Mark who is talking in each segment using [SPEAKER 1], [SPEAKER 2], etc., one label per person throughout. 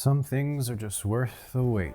[SPEAKER 1] Some things are just worth the wait.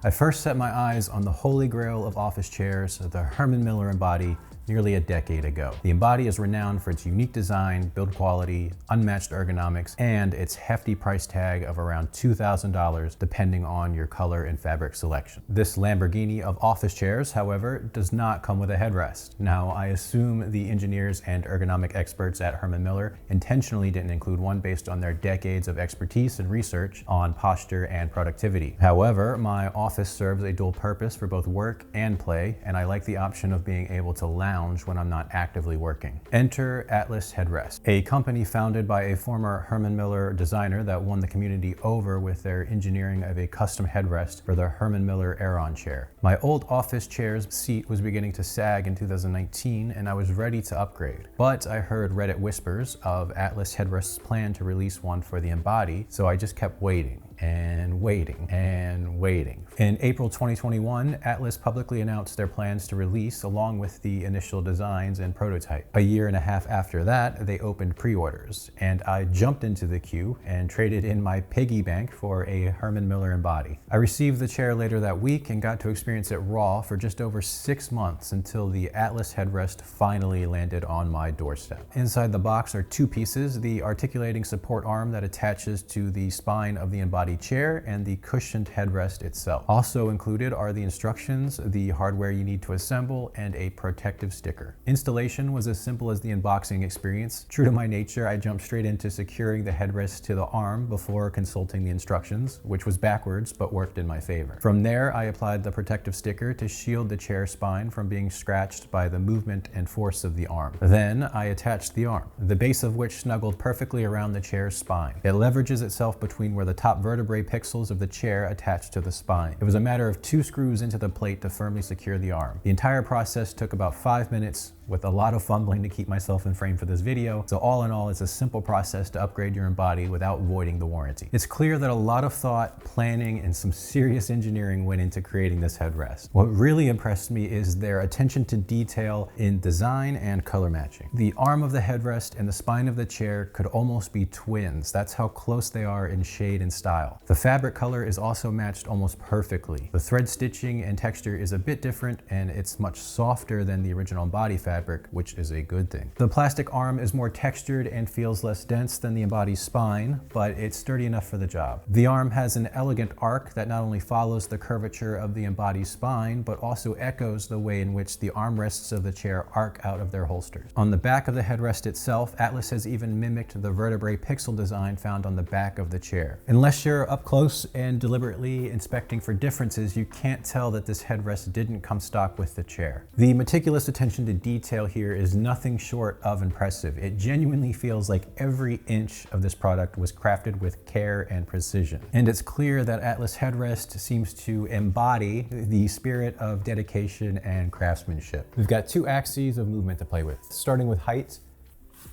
[SPEAKER 1] I first set my eyes on the holy grail of office chairs, the Herman Miller Embody, nearly a decade ago. The Embody is renowned for its unique design, build quality, unmatched ergonomics, and its hefty price tag of around $2,000 depending on your color and fabric selection. This Lamborghini of office chairs, however, does not come with a headrest. Now, I assume the engineers and ergonomic experts at Herman Miller intentionally didn't include one based on their decades of expertise and research on posture and productivity. However, my office serves a dual purpose for both work and play, and I like the option of being able to lounge when I'm not actively working. Enter Atlas Headrest, a company founded by a former Herman Miller designer that won the community over with their engineering of a custom headrest for the Herman Miller Aeron chair. My old office chair's seat was beginning to sag in 2019 and I was ready to upgrade. But I heard Reddit whispers of Atlas Headrest's plan to release one for the Embody, so I just kept waiting and waiting and waiting. In April 2021, Atlas publicly announced their plans to release along with the initial designs and prototype. A year and a half after that, they opened pre-orders, and I jumped into the queue and traded in my piggy bank for a Herman Miller Embody. I received the chair later that week and got to experience it raw for just over 6 months until the Atlas Headrest finally landed on my doorstep. Inside the box are 2 pieces, the articulating support arm that attaches to the spine of the Embody chair and the cushioned headrest itself. Also included are the instructions, the hardware you need to assemble, and a protective sticker. Installation was as simple as the unboxing experience. True to my nature, I jumped straight into securing the headrest to the arm before consulting the instructions, which was backwards but worked in my favor. From there, I applied the protective sticker to shield the chair spine from being scratched by the movement and force of the arm. Then I attached the arm, the base of which snuggled perfectly around the chair's spine. It leverages itself between where the top vertebrae pixels of the chair attached to the spine. It was a matter of 2 screws into the plate to firmly secure the arm. The entire process took about 5 minutes with a lot of fumbling to keep myself in frame for this video. So all in all, it's a simple process to upgrade your Embody without voiding the warranty. It's clear that a lot of thought, planning, and some serious engineering went into creating this headrest. What really impressed me is their attention to detail in design and color matching. The arm of the headrest and the spine of the chair could almost be twins. That's how close they are in shade and style. The fabric color is also matched almost perfectly. The thread stitching and texture is a bit different, and it's much softer than the original Embody fabric, which is a good thing. The plastic arm is more textured and feels less dense than the Embody spine, but it's sturdy enough for the job. The arm has an elegant arc that not only follows the curvature of the Embody spine, but also echoes the way in which the armrests of the chair arc out of their holsters. On the back of the headrest itself, Atlas has even mimicked the vertebrae pixel design found on the back of the chair. Unless you're up close and deliberately inspecting for differences, you can't tell that this headrest didn't come stock with the chair. The meticulous attention to detail here is nothing short of impressive. It genuinely feels like every inch of this product was crafted with care and precision. And it's clear that Atlas Headrest seems to embody the spirit of dedication and craftsmanship. We've got 2 axes of movement to play with. Starting with height,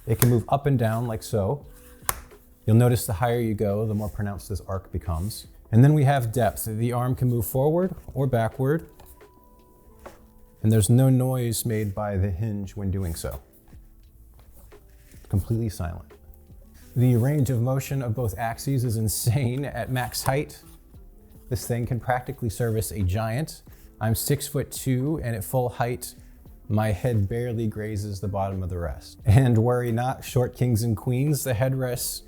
[SPEAKER 1] it can move up and down like so. You'll notice the higher you go, the more pronounced this arc becomes. And then we have depth. The arm can move forward or backward, and there's no noise made by the hinge when doing so. Completely silent. The range of motion of both axes is insane. At max height, this thing can practically service a giant. I'm 6'2", and at full height, my head barely grazes the bottom of the rest. And worry not, short kings and queens, the headrest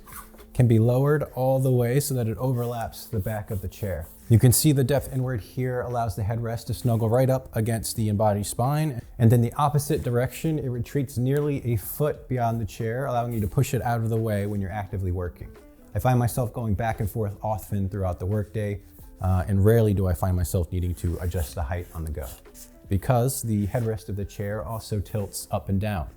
[SPEAKER 1] can be lowered all the way so that it overlaps the back of the chair. You can see the depth inward here allows the headrest to snuggle right up against the Embody spine, and in the opposite direction, it retreats nearly a foot beyond the chair, allowing you to push it out of the way when you're actively working. I find myself going back and forth often throughout the workday, and rarely do I find myself needing to adjust the height on the go, because the headrest of the chair also tilts up and down,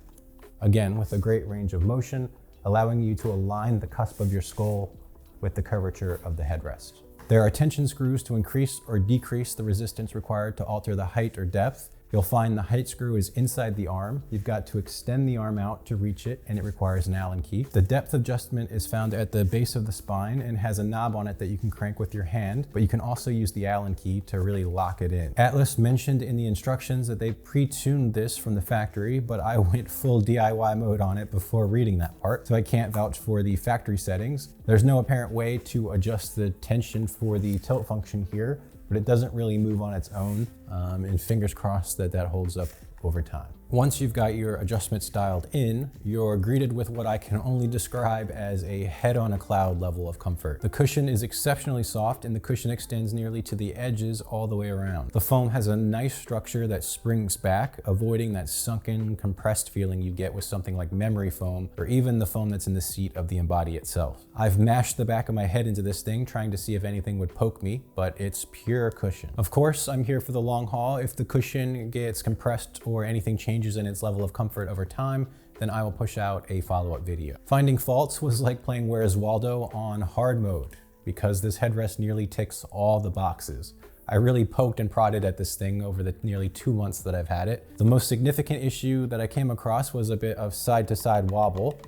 [SPEAKER 1] again with a great range of motion, allowing you to align the cusp of your skull with the curvature of the headrest. There are tension screws to increase or decrease the resistance required to alter the height or depth, You'll find the height screw is inside the arm. You've got to extend the arm out to reach it, and it requires an Allen key. The depth adjustment is found at the base of the spine and has a knob on it that you can crank with your hand, but you can also use the Allen key to really lock it in. Atlas mentioned in the instructions that they pre-tuned this from the factory, but I went full DIY mode on it before reading that part, so I can't vouch for the factory settings. There's no apparent way to adjust the tension for the tilt function here, but it doesn't really move on its own, and fingers crossed that that holds up over time. Once you've got your adjustments dialed in, you're greeted with what I can only describe as a head on a cloud level of comfort. The cushion is exceptionally soft, and the cushion extends nearly to the edges all the way around. The foam has a nice structure that springs back, avoiding that sunken, compressed feeling you get with something like memory foam, or even the foam that's in the seat of the Embody itself. I've mashed the back of my head into this thing, trying to see if anything would poke me, but it's pure cushion. Of course, I'm here for the long haul. If the cushion gets compressed or anything changes in its level of comfort over time, then I will push out a follow-up video. Finding faults was like playing Where's Waldo on hard mode, because this headrest nearly ticks all the boxes. I really poked and prodded at this thing over the nearly 2 months that I've had it. The most significant issue that I came across was a bit of side-to-side wobble,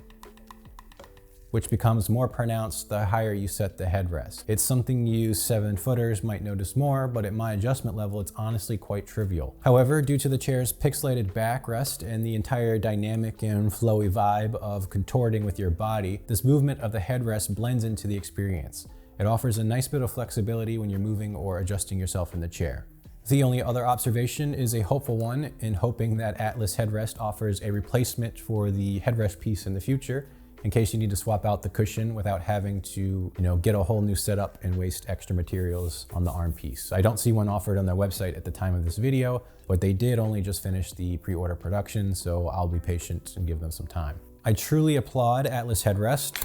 [SPEAKER 1] which becomes more pronounced the higher you set the headrest. It's something you 7-footers might notice more, but at my adjustment level, it's honestly quite trivial. However, due to the chair's pixelated backrest and the entire dynamic and flowy vibe of contorting with your body, this movement of the headrest blends into the experience. It offers a nice bit of flexibility when you're moving or adjusting yourself in the chair. The only other observation is a hopeful one, in hoping that Atlas Headrest offers a replacement for the headrest piece in the future, in case you need to swap out the cushion without having to, get a whole new setup and waste extra materials on the arm piece. I don't see one offered on their website at the time of this video, but they did only just finish the pre-order production, so I'll be patient and give them some time. I truly applaud Atlas Headrest,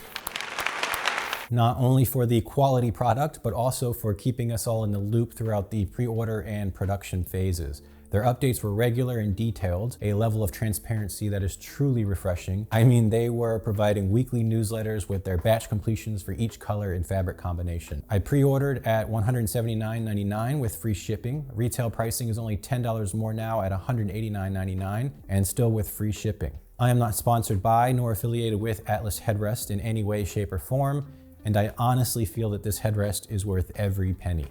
[SPEAKER 1] not only for the quality product, but also for keeping us all in the loop throughout the pre-order and production phases. Their updates were regular and detailed, a level of transparency that is truly refreshing. I mean, they were providing weekly newsletters with their batch completions for each color and fabric combination. I pre-ordered at $179.99 with free shipping. Retail pricing is only $10 more now at $189.99 and still with free shipping. I am not sponsored by nor affiliated with Atlas Headrest in any way, shape, or form, and I honestly feel that this headrest is worth every penny.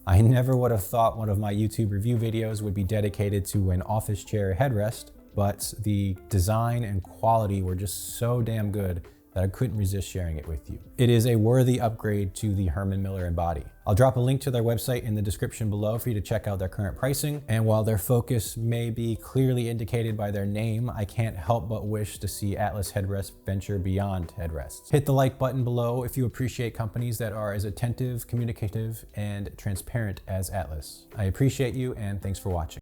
[SPEAKER 1] I never would have thought one of my YouTube review videos would be dedicated to an office chair headrest, but the design and quality were just so damn good that I couldn't resist sharing it with you. It is a worthy upgrade to the Herman Miller Embody. I'll drop a link to their website in the description below for you to check out their current pricing. And while their focus may be clearly indicated by their name, I can't help but wish to see Atlas Headrest venture beyond headrests. Hit the like button below if you appreciate companies that are as attentive, communicative, and transparent as Atlas. I appreciate you, and thanks for watching.